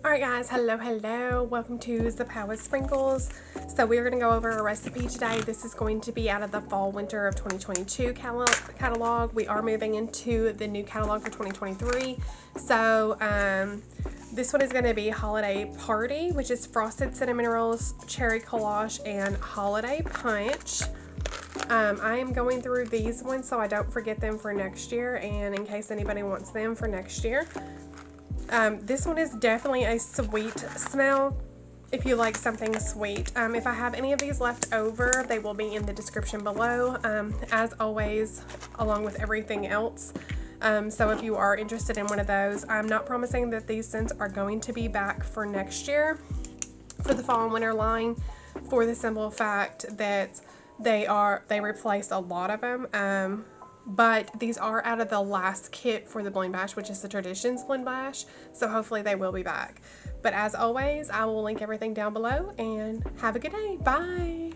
Alright guys, hello, welcome to the Power Sprinkles. So we're going to go over a recipe today. This is going to be out of the Fall Winter of 2022 catalog. We are moving into the new catalog for 2023. So this one is going to be Holiday Party, which is Frosted Cinnamon Rolls, Cherry Kolache, and Holiday Punch. I am going through these ones so I don't forget them for next year, and in case anybody wants them for next year. This one is definitely a sweet smell if you like something sweet. If I have any of these left over, they will be in the description below, as always, along with everything else. So if you are interested in one of those, I'm not promising that these scents are going to be back for next year for the fall and winter line, for the simple fact that they replaced a lot of them. But these are out of the last kit for the Blend Bash, which is the Traditions Blend Bash. So hopefully they will be back. But as always, I will link everything down below, and have a good day. Bye.